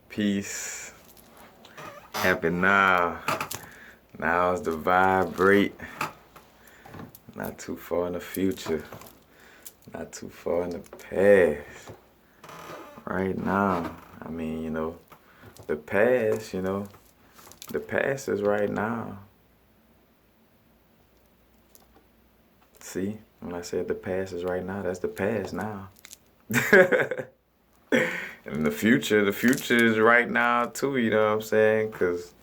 Peace. Happy now. Now's the vibrate. Not too far in the future. Not too far in the past. Right now. I mean, the past, the past is right now. See, when I said the past is right now, that's the past now. And the future is right now too, you know what I'm saying? Because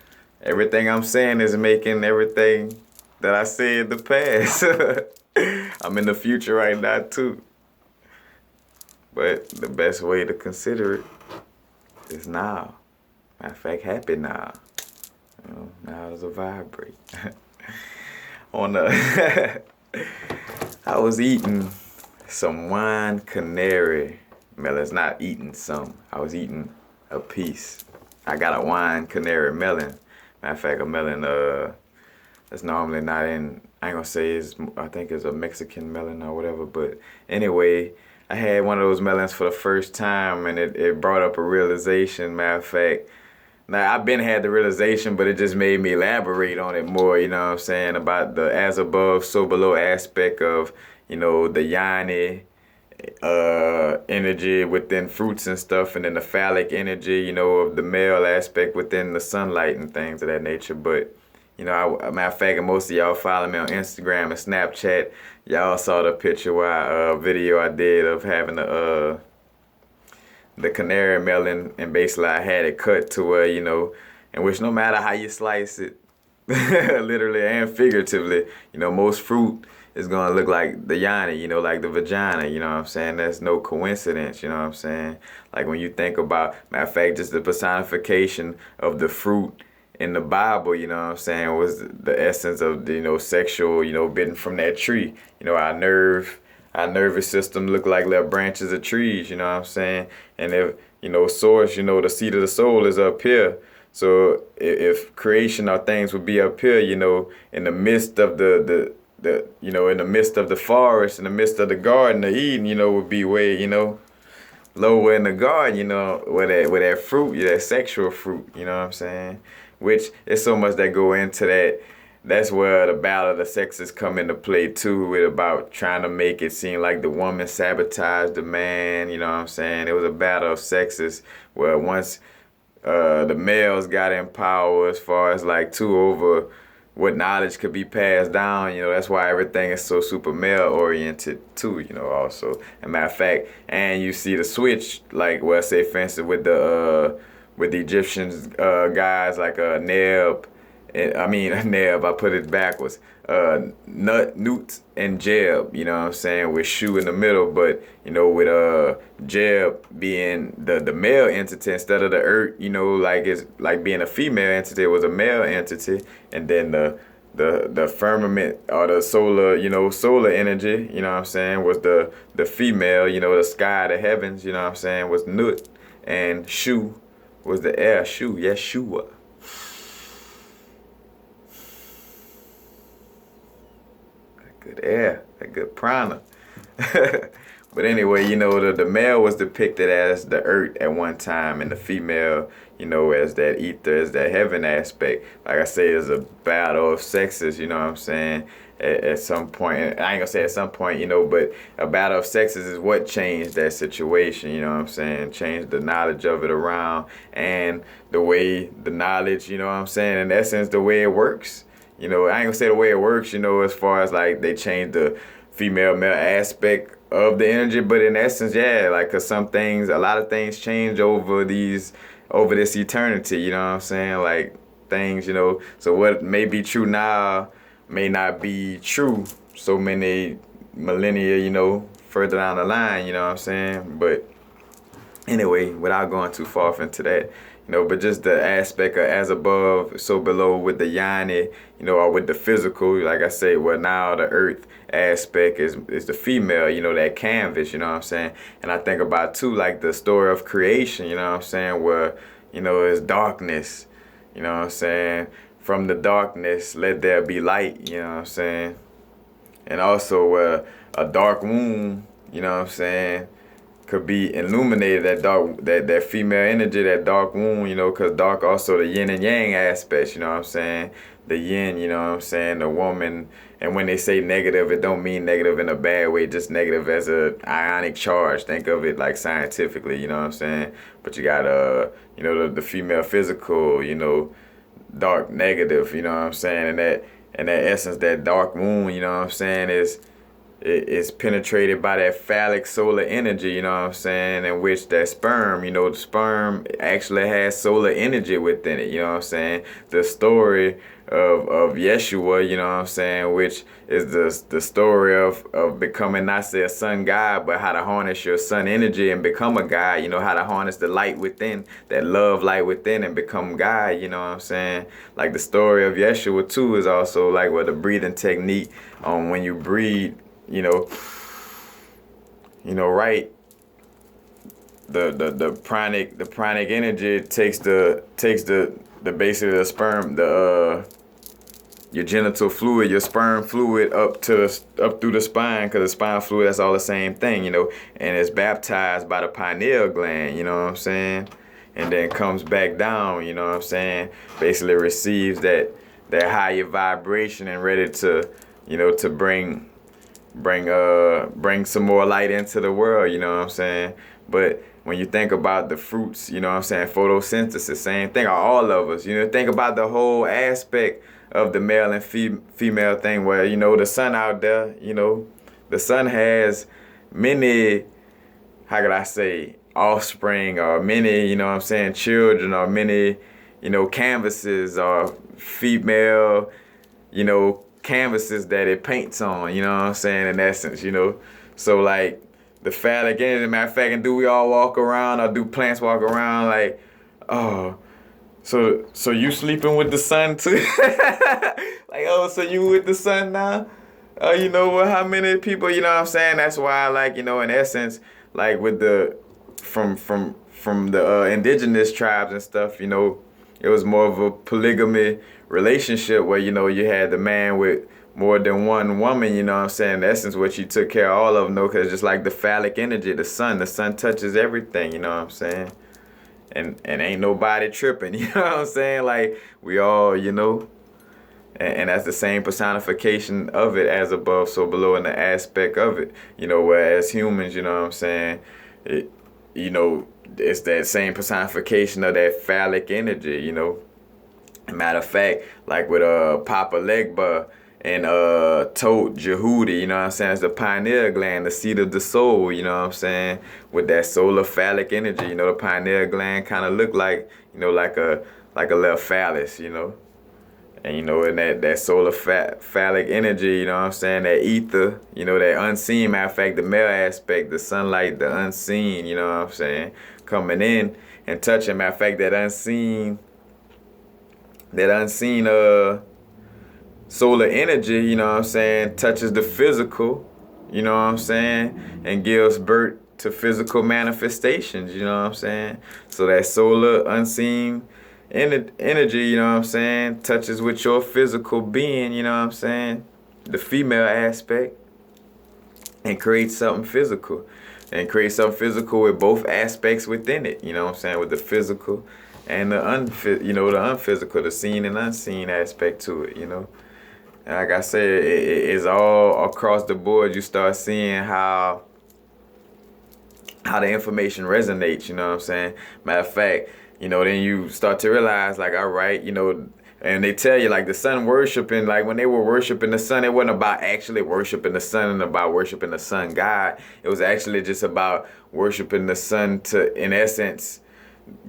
everything I'm saying is making everything that I said the past. I'm in the future right now too. But the best way to consider it is now. Matter of fact, happy now. Now is a vibrate. On the I was eating some wine canary melon. It's not eating some. I was eating a piece. I got a wine canary melon. Matter of fact, a melon that's normally not in. I ain't gonna say I think it's a Mexican melon or whatever. But anyway, I had one of those melons for the first time, and it brought up a realization. Matter of fact. Now, I've been had the realization, but it just made me elaborate on it more, you know what I'm saying, about the as above, so below aspect of, the Yoni energy within fruits and stuff, and then the phallic energy, of the male aspect within the sunlight and things of that nature. But, matter of fact, most of y'all follow me on Instagram and Snapchat. Y'all saw the picture video I did of having the canary melon, and basically I had it cut to where, in which no matter how you slice it, literally and figuratively, most fruit is gonna look like the yoni, like the vagina, you know what I'm saying? That's no coincidence, you know what I'm saying? Like when you think about, matter of fact, just the personification of the fruit in the Bible, you know what I'm saying, was the essence of the, sexual, bitten from that tree. Our nervous system look like little branches of trees, you know what I'm saying? And if, source, the seat of the soul is up here. So if creation or things would be up here, in the midst of in the midst of the forest, in the midst of the Garden of Eden, would be way, lower in the garden, where that fruit, that sexual fruit, you know what I'm saying? Which is so much that go into that. That's where the battle of the sexes come into play too, with about trying to make it seem like the woman sabotaged the man, you know what I'm saying? It was a battle of sexes where once the males got in power as far as like over what knowledge could be passed down, that's why everything is so super male oriented too, also. As a matter of fact, and you see the switch, like say for instance with the Egyptians guys like Neb. Neb, I put it backwards. Nut, Newt, and Jeb, you know what I'm saying, with Shu in the middle, but, with Jeb being the male entity instead of the Earth, like it's like being a female entity, it was a male entity, and then the firmament or the solar energy, you know what I'm saying, was the female, the sky, the heavens, you know what I'm saying, was Nut, and Shu was the air, Shu, Yeshua. Good air, that good prana. But anyway, the male was depicted as the earth at one time, and the female, as that ether, as that heaven aspect. Like I say, it's a battle of sexes, you know what I'm saying? At some point, and I ain't gonna say at some point, but a battle of sexes is what changed that situation, you know what I'm saying? Changed the knowledge of it around, and the way the knowledge, you know what I'm saying? In essence, the way it works. I ain't gonna say the way it works, as far as like they change the female male aspect of the energy, but in essence, yeah, like 'cause a lot of things change over this eternity, you know what I'm saying? Like things, so what may be true now may not be true so many millennia, further down the line, you know what I'm saying? But anyway, without going too far into that, but just the aspect of as above, so below with the yoni, or with the physical, like I say, well now the earth aspect is the female, that canvas, you know what I'm saying? And I think about too, like the story of creation, you know what I'm saying, where, it's darkness, you know what I'm saying? From the darkness, let there be light, you know what I'm saying? And also a dark womb, you know what I'm saying? could be illuminated, that female energy, that dark womb, because dark also the yin and yang aspects, you know what I'm saying? The yin, you know what I'm saying? The woman, and when they say negative, it don't mean negative in a bad way, just negative as a ionic charge. Think of it like scientifically, you know what I'm saying? But you got the female physical, dark negative, you know what I'm saying? And that essence, that dark womb, you know what I'm saying, is penetrated by that phallic solar energy, you know what I'm saying, in which that sperm, the sperm actually has solar energy within it, you know what I'm saying. The story of Yeshua, you know what I'm saying, which is the story of becoming not say a sun god, but how to harness your sun energy and become a god, how to harness the light within, that love light within, and become God, you know what I'm saying. Like the story of Yeshua too is also like the breathing technique, when you breathe, right, the pranic energy takes the basically the sperm, your genital fluid, your sperm fluid up through the spine, because the spine fluid, that's all the same thing, and it's baptized by the pineal gland, you know what I'm saying, and then comes back down, you know what I'm saying, basically receives that higher vibration and ready to, to bring some more light into the world, you know what I'm saying. But when you think about the fruits, you know what I'm saying, photosynthesis, same thing, all of us, think about the whole aspect of the male and female thing, where, the sun out there, the sun has many, how could I say, offspring, or many, you know what I'm saying, children, or many, canvases, or female, canvases that it paints on, you know what I'm saying, in essence, So like the phallic energy, matter of fact, and do we all walk around, or do plants walk around like, oh, so you sleeping with the sun too? Like, oh, so you with the sun now? How many people, you know what I'm saying? That's why, like, in essence, like with from the indigenous tribes and stuff, it was more of a polygamy relationship where, you had the man with more than one woman, you know what I'm saying? In essence, what you took care of all of them, because just like the phallic energy, the sun touches everything, you know what I'm saying? And ain't nobody tripping, you know what I'm saying? Like, we all, and that's the same personification of it, as above, so below, in the aspect of it, whereas humans, you know what I'm saying? It's that same personification of that phallic energy, Matter of fact, like with Papa Legba and Tot Jehudi, you know what I'm saying? It's the pineal gland, the seat of the soul, you know what I'm saying? With that solar phallic energy, the pineal gland kind of look like, like a little phallus, And, in that solar phallic energy, you know what I'm saying? That ether, that unseen, matter of fact, the male aspect, the sunlight, the unseen, you know what I'm saying? Coming in and touching, matter of fact, that unseen solar energy, you know what I'm saying, touches the physical, you know what I'm saying, and gives birth to physical manifestations, you know what I'm saying. So that solar unseen energy, you know what I'm saying, touches with your physical being, you know what I'm saying, the female aspect, and creates something physical. And create something physical with both aspects within it, you know what I'm saying, with the physical and the the unphysical, the seen and unseen aspect to it, And like I said, it's all across the board. You start seeing how the information resonates, you know what I'm saying? Matter of fact, then you start to realize, like, all right, and they tell you, like, the sun worshiping, like, when they were worshiping the sun, it wasn't about actually worshiping the sun and about worshiping the sun god. It was actually just about worshiping the sun to, in essence,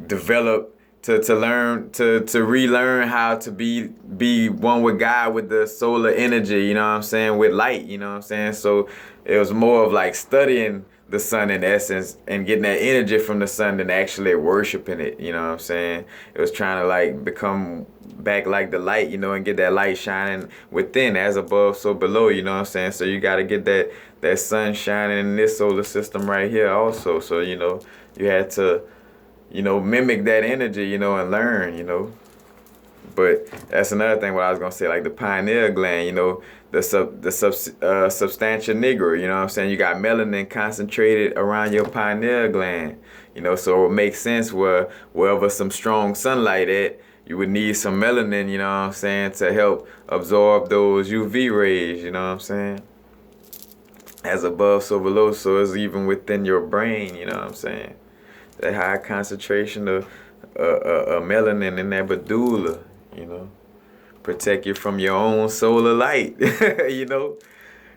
develop, to learn, to relearn how to be one with God, with the solar energy, you know what I'm saying, with light, you know what I'm saying. So it was more of like studying the sun in essence and getting that energy from the sun than actually worshiping it, you know what I'm saying. It was trying to like become back like the light, and get that light shining within, as above, so below, you know what I'm saying. So you got to get that sun shining in this solar system right here also. So, you had to, mimic that energy, and learn, But that's another thing what I was gonna say, like the pineal gland, you know, the substantia nigra, you know what I'm saying? You got melanin concentrated around your pineal gland, you know, so it makes sense wherever some strong sunlight at, you would need some melanin, you know what I'm saying, to help absorb those UV rays, you know what I'm saying? As above, so below, so it's even within your brain, you know what I'm saying? That high concentration of melanin in that medulla, you know, protect you from your own solar light, you know,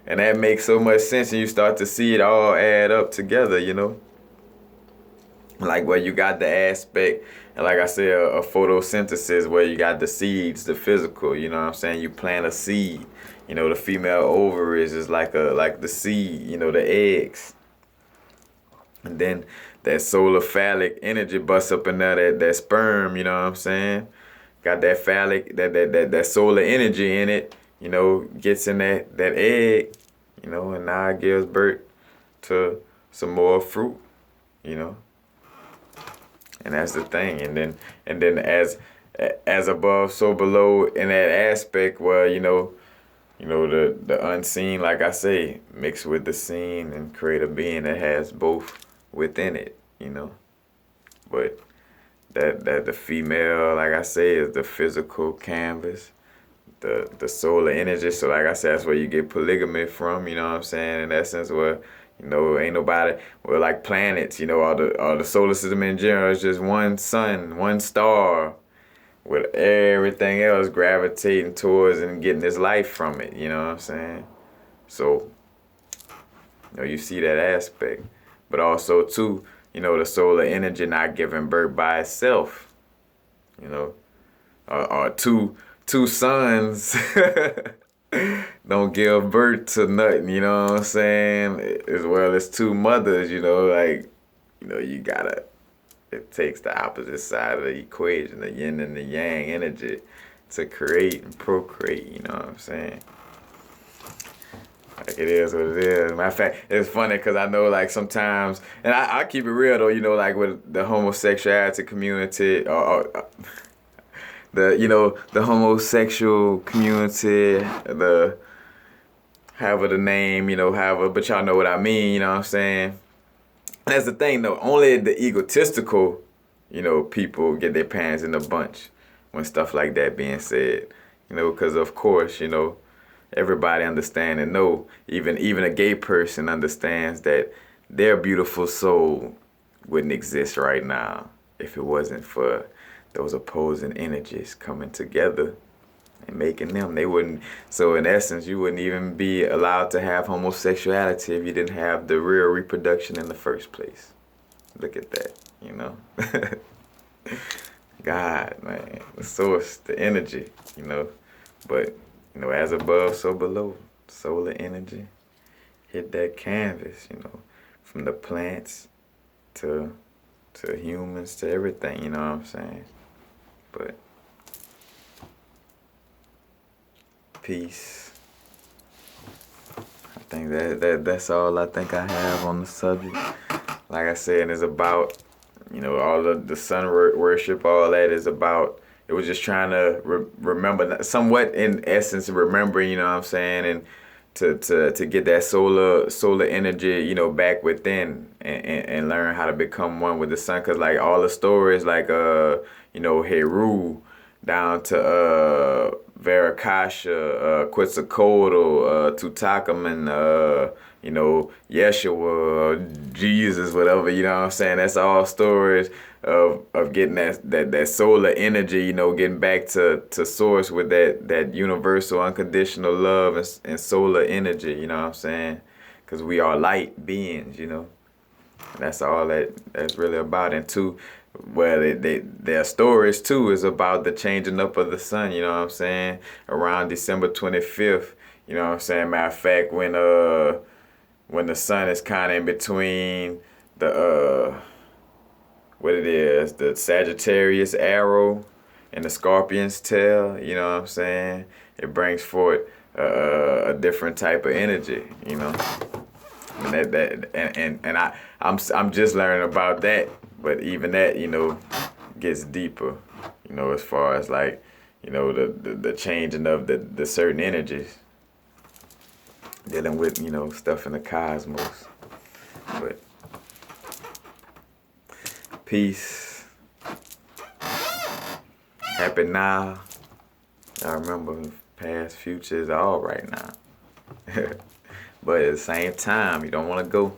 and that makes so much sense, and you start to see it all add up together, you know, like where you got the aspect, and like I said, a photosynthesis where you got the seeds, the physical, you know what I'm saying? You plant a seed, you know, the female ovaries is like the seed, you know, the eggs, and then that solar phallic energy busts up in there, that sperm, you know what I'm saying? Got that phallic, that solar energy in it, you know, gets in that egg, you know, and now it gives birth to some more fruit, you know. And that's the thing. And then as above, so below in that aspect where, you know, the unseen, like I say, mix with the seen and create a being that has both within it, you know. But that the female, like I say, is the physical canvas, the solar energy. So like I said, that's where you get polygamy from, you know what I'm saying? In essence, where, you know, ain't nobody, well, like planets, you know, all the solar system in general is just one sun, one star, with everything else gravitating towards and getting its life from it, you know what I'm saying? So, you know, you see that aspect. But also, too, you know, the solar energy not giving birth by itself, you know, or two suns don't give birth to nothing, you know what I'm saying? As well as two mothers, you know, like, you know, it takes the opposite side of the equation, the yin and the yang energy, to create and procreate, you know what I'm saying? Like, it is what it is. Matter of fact, it's funny because I know, like, sometimes, and I keep it real though, you know, like with the homosexuality community, or the homosexual community, however the name, you know, but y'all know what I mean, you know what I'm saying? That's the thing though, only the egotistical, you know, people get their pants in a bunch when stuff like that being said, you know, because of course, you know, everybody understand and know, even a gay person understands that their beautiful soul wouldn't exist right now if it wasn't for those opposing energies coming together and making them. They wouldn't. So in essence, you wouldn't even be allowed to have homosexuality if you didn't have the real reproduction in the first place. Look at that, you know. God, man, the source, the energy, you know. But, you know, as above, so below. Solar energy hit that canvas, you know, from the plants to humans to everything, you know what I'm saying? But peace. I think that's all I think I have on the subject. Like I said, it's about, you know, all of the sun worship, all that is about. It was just trying to remember, somewhat in essence, remembering, you know what I'm saying, and to get that solar energy, you know, back within and learn how to become one with the sun. Cause like all the stories, like you know, Heru down to Varakasha, Quetzalcoatl, Tutankhamun, you know, Yeshua, Jesus, whatever, you know what I'm saying? That's all stories of getting that solar energy, you know, getting back to source with that universal unconditional love and solar energy, you know what I'm saying? Because we are light beings, you know. And that's all that's really about. And two, well, their stories too is about the changing up of the sun, you know what I'm saying? Around December 25th, you know what I'm saying? Matter of fact, when the sun is kind of in between the what it is, the Sagittarius arrow and the Scorpion's tail, you know what I'm saying? It brings forth a different type of energy, you know. And I'm just learning about that, but even that, you know, gets deeper, you know, as far as like, you know, the changing of the certain energies, dealing with, you know, stuff in the cosmos. But peace, happy now. I remember past, future is all right now. But at the same time, you don't want to go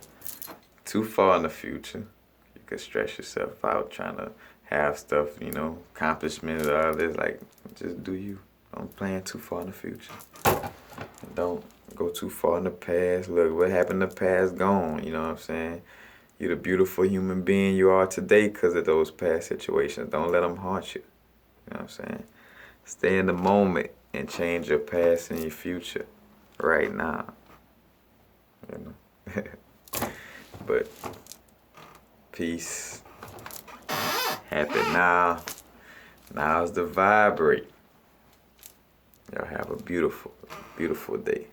too far in the future. You could stress yourself out trying to have stuff, you know, accomplishments, all this. Like, just do you. Don't plan too far in the future. And don't go too far in the past. Look, what happened in the past, gone. You know what I'm saying? You're the beautiful human being you are today because of those past situations. Don't let them haunt you. You know what I'm saying? Stay in the moment and change your past and your future right now. You know? But peace. Happy now. Now's the vibrate. Y'all have a beautiful, beautiful day.